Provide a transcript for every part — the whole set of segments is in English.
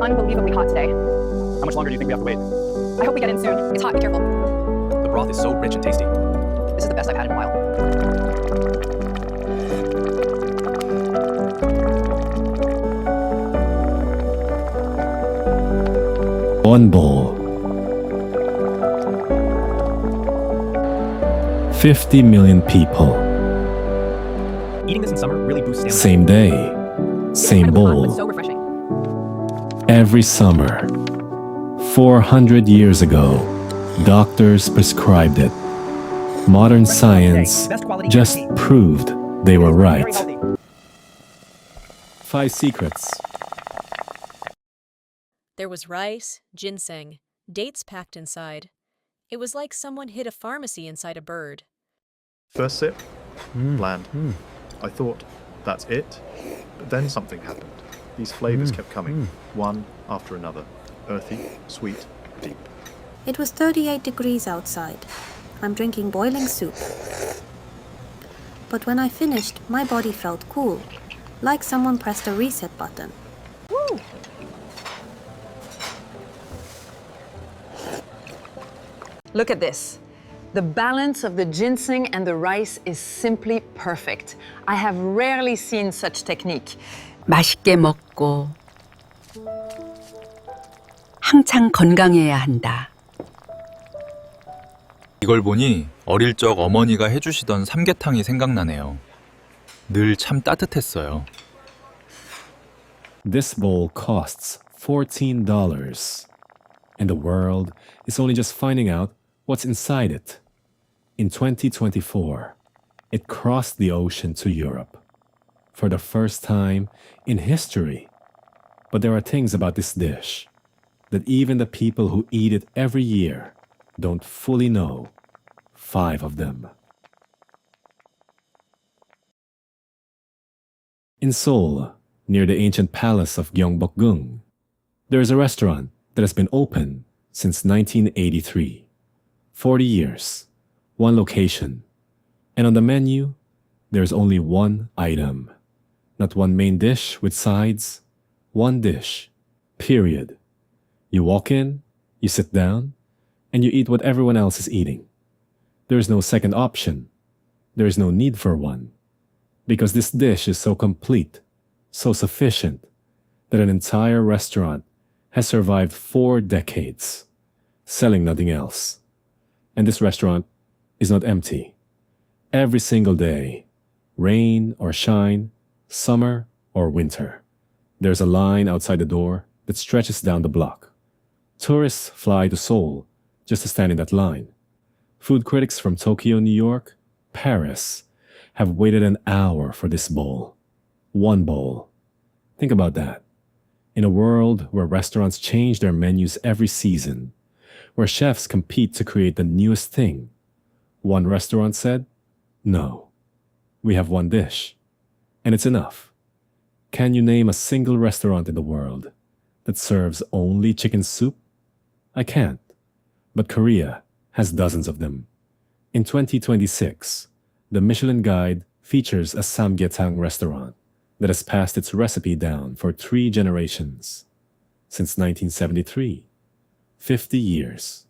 unbelievably hot today. How much longer do you think we have to wait? I hope we get in soon. It's hot, be careful. The broth is so rich and tasty. This is the best I've had in a while. One bowl. 50 million people. Eating this in summer really boosts stamina. Same day, same Kind of hot, but bowl. so refreshing. Every summer. 400 years ago, doctors prescribed it. Modern science just proved they were right. 5 secrets. There was rice, ginseng, dates packed inside. It was like someone hid a pharmacy inside a bird. First sip, bland. I thought, that's it. But then something happened. These flavors kept coming, one after another. Earthy, sweet, deep. It was 38 degrees outside. I'm drinking boiling soup. But when I finished, my body felt cool, like someone pressed a reset button. Woo! Look at this. The balance of the ginseng and the rice is simply perfect. I have rarely seen such technique. 맛있게 먹고 항상 건강해야 한다. 이걸 보니 어릴 적 어머니가 해주시던 삼계탕이 생각나네요. 늘 참 따뜻했어요. This bowl costs $14. And the world is only just finding out what's inside it. In 2024, it crossed the ocean to Europe. For the first time in history. But there are things about this dish that even the people who eat it every year don't fully know. 5 of them. In Seoul, near the ancient palace of Donguibogam, there is a restaurant that has been open since 1983. 40 years, one location. And on the menu, there's only one item. Not one main dish with sides, one dish, period. You walk in, you sit down, and you eat what everyone else is eating. There is no second option. There is no need for one. Because this dish is so complete, so sufficient, that an entire restaurant has survived 4 decades, selling nothing else. And this restaurant is not empty. Every single day, rain or shine, summer or winter, there's a line outside the door that stretches down the block. Tourists fly to Seoul just to stand in that line. Food critics from Tokyo, New York, Paris have waited an hour for this bowl. One bowl. Think about that. In a world where restaurants change their menus every season, where chefs compete to create the newest thing, one restaurant said, no, we have one dish, and it's enough. Can you name a single restaurant in the world that serves only chicken soup? I can't, but Korea has dozens of them. In 2026, the Michelin Guide features a Samgyetang restaurant that has passed its recipe down for 3 generations. Since 1973, 50 years,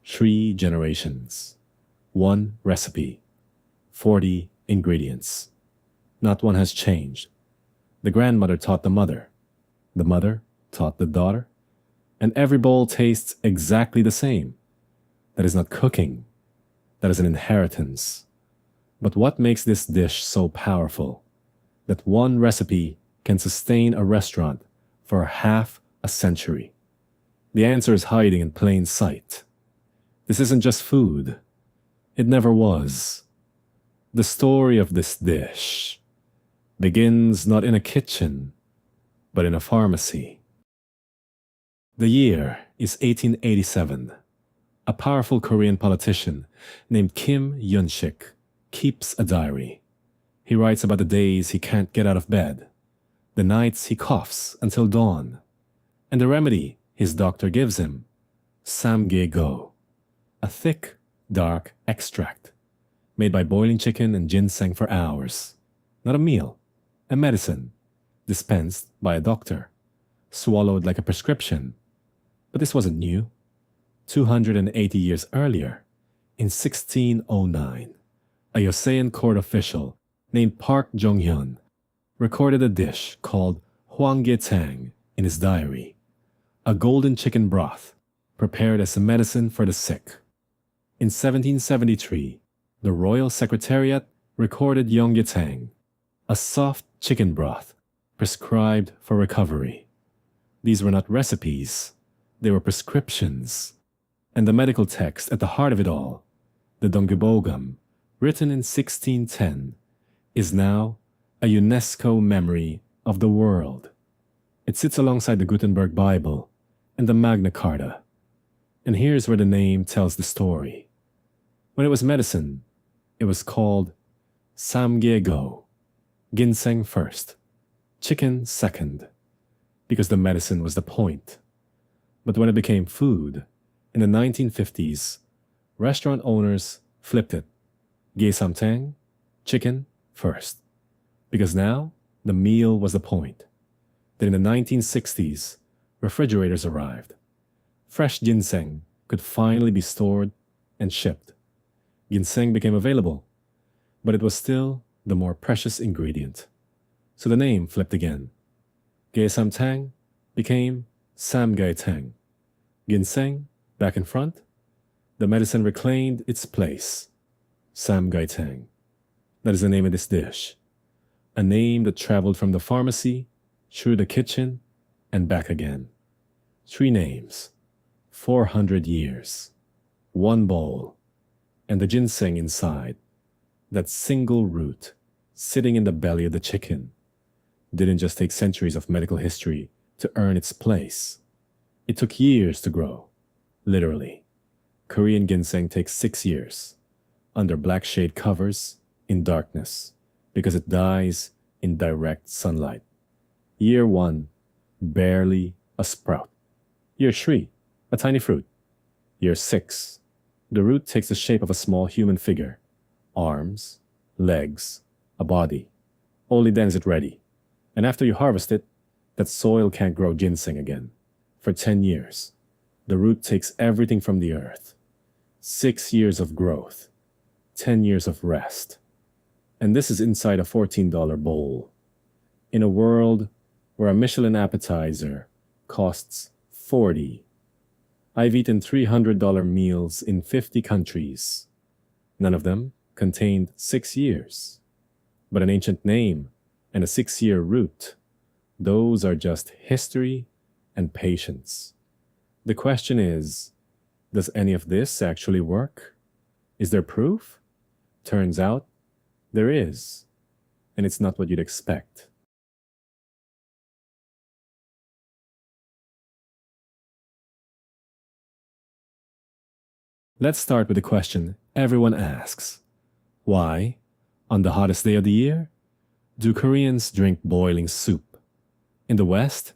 3 generations, 1 recipe, 40 ingredients. Not one has changed. The grandmother taught the mother taught the daughter, and every bowl tastes exactly the same. That is not cooking, that is an inheritance. But what makes this dish so powerful? That one recipe can sustain a restaurant for half a century. The answer is hiding in plain sight. This isn't just food. It never was. The story of this dish begins not in a kitchen, but in a pharmacy. The year is 1887. A powerful Korean politician named Kim Yun-shik keeps a diary. He writes about the days he can't get out of bed, the nights he coughs until dawn, and the remedy his doctor gives him, Samgyetang, a thick, dark extract made by boiling chicken and ginseng for hours. Not a meal, a medicine, dispensed by a doctor. swallowed like a prescription. But this wasn't new. 280 years earlier, in 1609, a Yosean court official named Park Jong-hyun recorded a dish called Samgyetang in his diary, a golden chicken broth prepared as a medicine for the sick. In 1773, the Royal Secretariat recorded Samgyetang, a soft chicken broth prescribed for recovery. These were not recipes, they were prescriptions. And the medical text at the heart of it all, the Donguibogam, written in 1610, is now a UNESCO memory of the world. It sits alongside the Gutenberg Bible and the Magna Carta. And here's where the name tells the story. When it was medicine, it was called Samgyego, ginseng first, chicken second, because the medicine was the point. But when it became food, in the 1950s, restaurant owners flipped it. Ginseng, chicken first. Because now, the meal was the point. Then in the 1960s, refrigerators arrived. Fresh ginseng could finally be stored and shipped. Ginseng became available, but it was still the more precious ingredient. So the name flipped again. Ginseng became Samgyetang. Ginseng back in front, the medicine reclaimed its place. Samgyetang. That is the name of this dish. A name that traveled from the pharmacy, through the kitchen, and back again. 3 names, 400 years, 1 bowl, and the ginseng inside, that single root sitting in the belly of the chicken, didn't just take centuries of medical history to earn its place. It took years to grow. Literally. Korean ginseng takes 6 years, under black shade covers, in darkness, because it dies in direct sunlight. Year 1, barely a sprout. Year 3, a tiny fruit. Year 6, the root takes the shape of a small human figure, arms, legs, a body. Only then is it ready. And after you harvest it, that soil can't grow ginseng again. For 10 years. The root takes everything from the earth. 6 years of growth. 10 years of rest. And this is inside a $14 bowl. In a world where a Michelin appetizer costs $40. I've eaten $300 meals in 50 countries. None of them contained 6 years. But an ancient name and a 6-year root, those are just history and patience. The question is, does any of this actually work? Is there proof? Turns out, there is. And it's not what you'd expect. Let's start with the question everyone asks. Why, on the hottest day of the year, do Koreans drink boiling soup? In the West,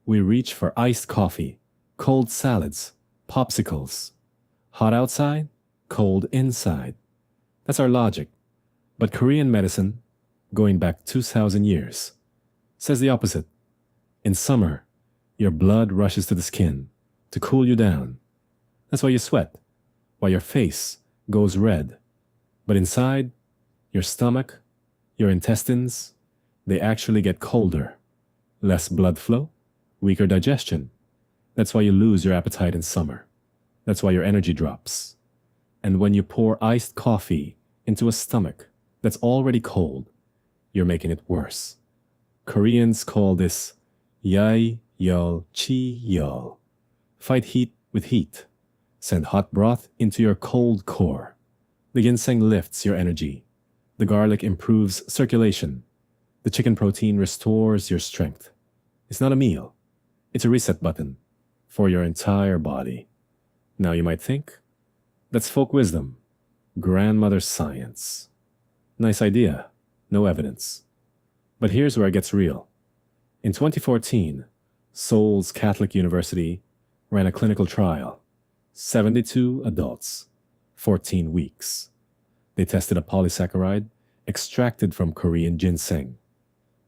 we reach for iced coffee, cold salads, popsicles. Hot outside, cold inside. That's our logic. But Korean medicine, going back 2,000 years, says the opposite. In summer, your blood rushes to the skin to cool you down. That's why you sweat, why your face goes red. But inside, your stomach, your intestines, they actually get colder. Less blood flow, weaker digestion. That's why you lose your appetite in summer. That's why your energy drops. And when you pour iced coffee into a stomach that's already cold, you're making it worse. Koreans call this yai yol chi yol. Fight heat with heat. Send hot broth into your cold core. The ginseng lifts your energy. The garlic improves circulation. The chicken protein restores your strength. It's not a meal. It's a reset button for your entire body. Now you might think, that's folk wisdom, grandmother's science. Nice idea, no evidence. But here's where it gets real. In 2014, Seoul's Catholic University ran a clinical trial. 72 adults, 14 weeks. They tested a polysaccharide extracted from Korean ginseng,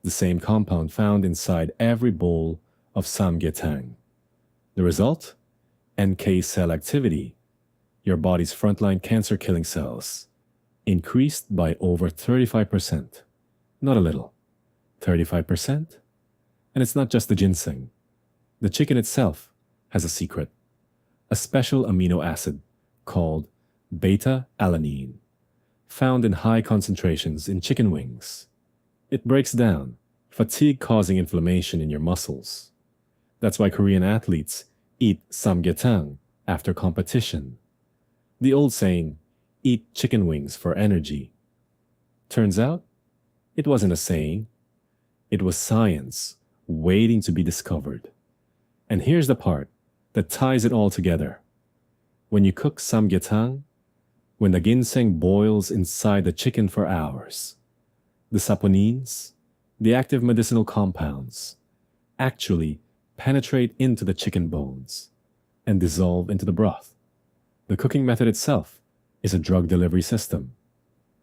the same compound found inside every bowl of Samgyetang. The result? NK cell activity, your body's frontline cancer-killing cells, increased by over 35%. Not a little. 35%? And it's not just the ginseng. The chicken itself has a secret. A special amino acid called beta-alanine, found in high concentrations in chicken wings. It breaks down, fatigue-causing inflammation in your muscles. That's why Korean athletes eat samgyetang after competition. The old saying, eat chicken wings for energy. Turns out, it wasn't a saying. It was science waiting to be discovered. And here's the part that ties it all together. When you cook samgyetang, when the ginseng boils inside the chicken for hours, the saponins, the active medicinal compounds, actually penetrate into the chicken bones and dissolve into the broth. The cooking method itself is a drug delivery system.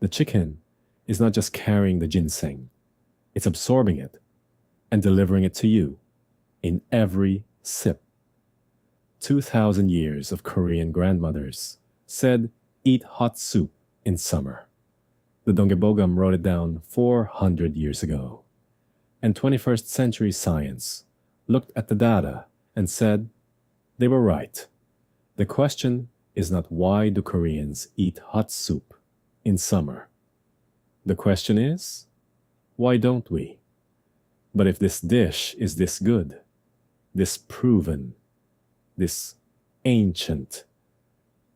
The chicken is not just carrying the ginseng, it's absorbing it and delivering it to you in every sip. 2,000 years of Korean grandmothers said, eat hot soup in summer. The Donguibogam wrote it down 400 years ago. And 21st century science looked at the data and said, they were right. The question is not why do Koreans eat hot soup in summer. The question is, why don't we? But if this dish is this good, this proven, this ancient,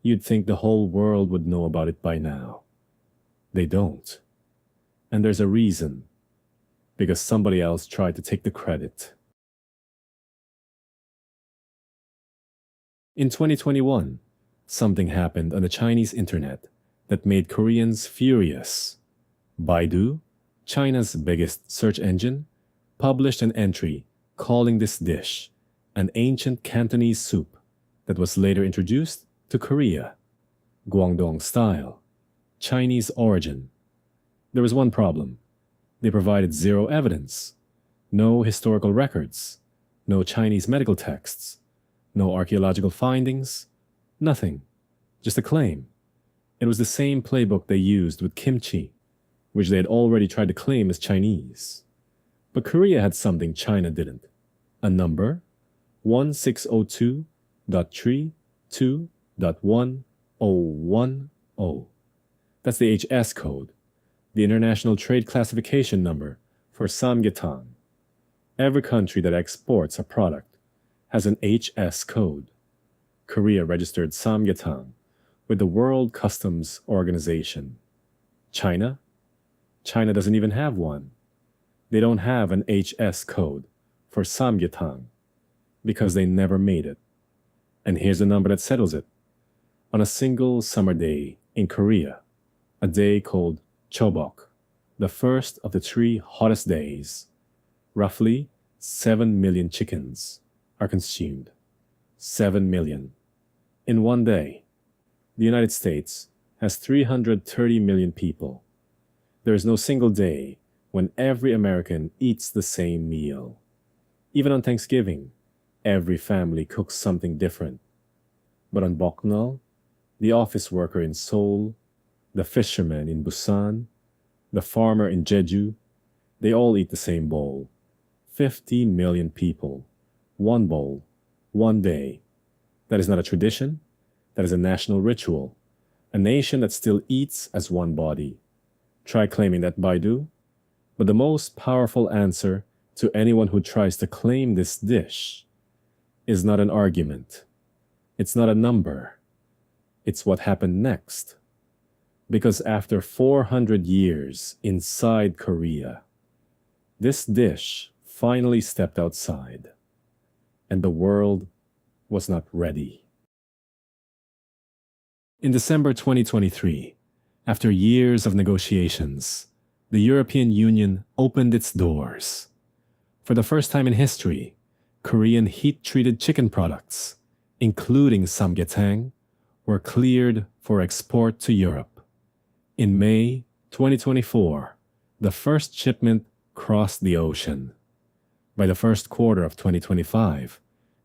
you'd think the whole world would know about it by now. They don't. And there's a reason. Because somebody else tried to take the credit. In 2021, something happened on the Chinese internet that made Koreans furious. Baidu, China's biggest search engine, published an entry calling this dish an ancient Cantonese soup that was later introduced to Korea, Guangdong style, Chinese origin. There was one problem. They provided zero evidence, no historical records, no Chinese medical texts, no archaeological findings, nothing, just a claim. It was the same playbook they used with kimchi, which they had already tried to claim as Chinese. But Korea had something China didn't, a number 1602.32.1010. That's the HS code, the International Trade Classification number for Samgyetang. Every country that exports a product has an HS code. Korea registered Samgyetang with the World Customs Organization. China? China doesn't even have one. They don't have an HS code for Samgyetang because they never made it. And here's the number that settles it. On a single summer day in Korea, a day called Chobok, the first of the 3 hottest days, roughly 7 million chickens are consumed. 7 million. In one day, the United States has 330 million people. There is no single day when every American eats the same meal. Even on Thanksgiving, every family cooks something different. But on Boknal, the office worker in Seoul, the fisherman in Busan, the farmer in Jeju, they all eat the same bowl. 15 million people. One bowl. One day. That is not a tradition. That is a national ritual. A nation that still eats as one body. Try claiming that, Baidu. But the most powerful answer to anyone who tries to claim this dish is not an argument. It's not a number. It's what happened next. Because after 400 years inside Korea, this dish finally stepped outside, and the world was not ready. In December 2023, after years of negotiations, the European Union opened its doors. For the first time in history, Korean heat-treated chicken products, including samgyetang, were cleared for export to Europe. In May 2024, the first shipment crossed the ocean. By the first quarter of 2025,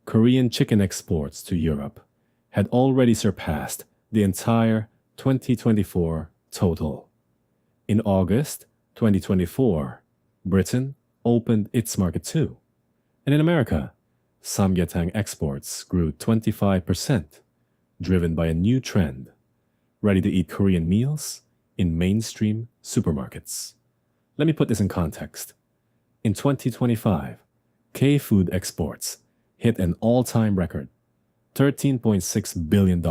Korean chicken exports to Europe had already surpassed the entire 2024 total. In August 2024, Britain opened its market too. And in America, Samgyetang exports grew 25%, driven by a new trend: ready-to-eat Korean meals in mainstream supermarkets. Let me put this in context. In 2025, kfood exports hit an all-time record, $13.6 billion.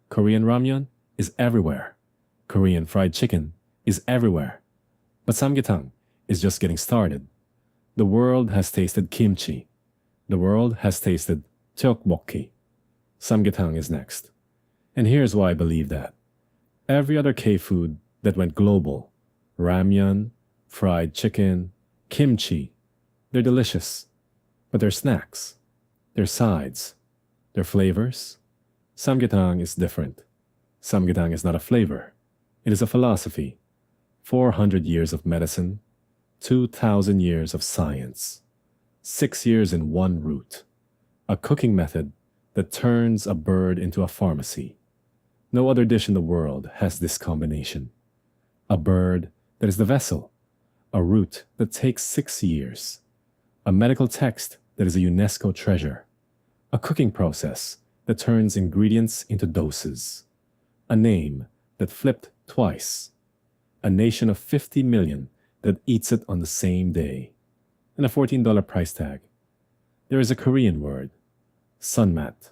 Korean ramyeon is everywhere. Korean fried chicken is everywhere. But Samgyetang is just getting started. The world has tasted kimchi. The world has tasted tteokbokki. Samgyetang is next. And here's why I believe that. Every other K-food that went global, ramyeon, fried chicken, kimchi, they're delicious. But they're snacks. They're sides. They're flavors. Samgyetang is different. Samgyetang is not a flavor. It is a philosophy. 400 years of medicine, 2,000 years of science, 6 years in one root, a cooking method that turns a bird into a pharmacy. No other dish in the world has this combination. A bird that is the vessel, a root that takes 6 years, a medical text that is a UNESCO treasure, a cooking process that turns ingredients into doses, a name that flipped twice, a nation of 50 million that eats it on the same day, and a $14 price tag. There is a Korean word, sunmat.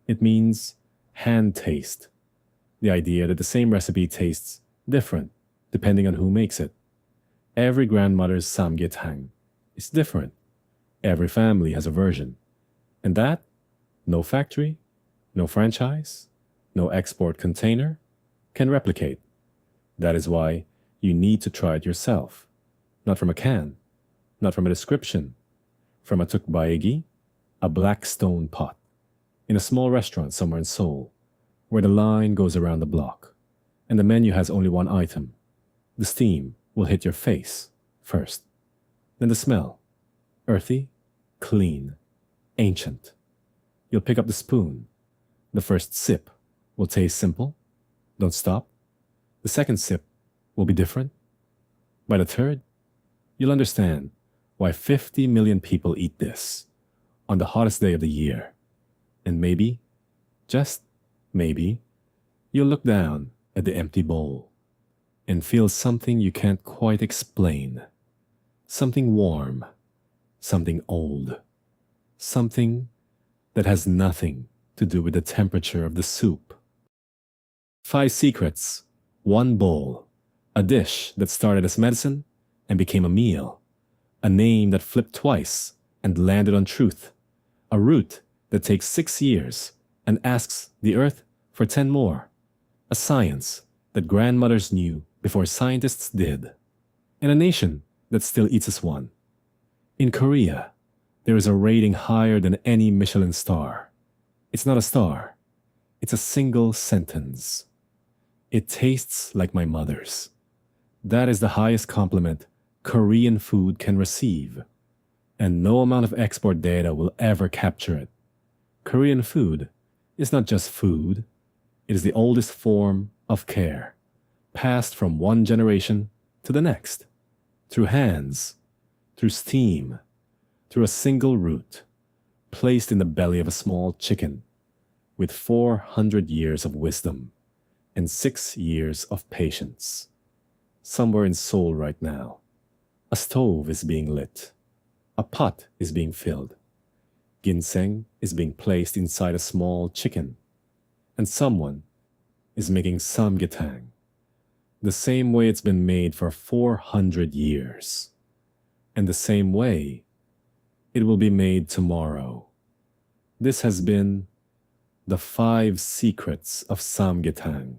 It means hand taste, the idea that the same recipe tastes different depending on who makes it. Every grandmother's samgyetang is different. Every family has a version. And that, no factory, no franchise, no export container can replicate. That is why you need to try it yourself. Not from a can, not from a description, from a tukbaegi, a black stone pot, in a small restaurant somewhere in Seoul, where the line goes around the block, and the menu has only one item. The steam will hit your face first. Then the smell, earthy, clean, ancient. You'll pick up the spoon. The first sip will taste simple. Don't stop. The second sip will be different. By the third, you'll understand why 50 million people eat this on the hottest day of the year. And maybe, just maybe, you'll look down at the empty bowl and feel something you can't quite explain. Something warm, something old, something that has nothing to do with the temperature of the soup. 5 secrets, 1 bowl, a dish that started as medicine and became a meal, a name that flipped twice and landed on truth, a root that takes 6 years and asks the earth for 10 more, a science that grandmothers knew before scientists did, and a nation that still eats as one. In Korea, there is a rating higher than any Michelin star. It's not a star. It's a single sentence. It tastes like my mother's. That is the highest compliment Korean food can receive, and no amount of export data will ever capture it. Korean food is not just food. It is the oldest form of care, passed from one generation to the next, through hands, through steam, through a single root, placed in the belly of a small chicken, with 400 years of wisdom and 6 years of patience. Somewhere in Seoul right now, a stove is being lit, a pot is being filled, ginseng is being placed inside a small chicken, and someone is making samgyetang, the same way it's been made for 400 years, and the same way it will be made tomorrow. This has been the 5 secrets of Samgyetang.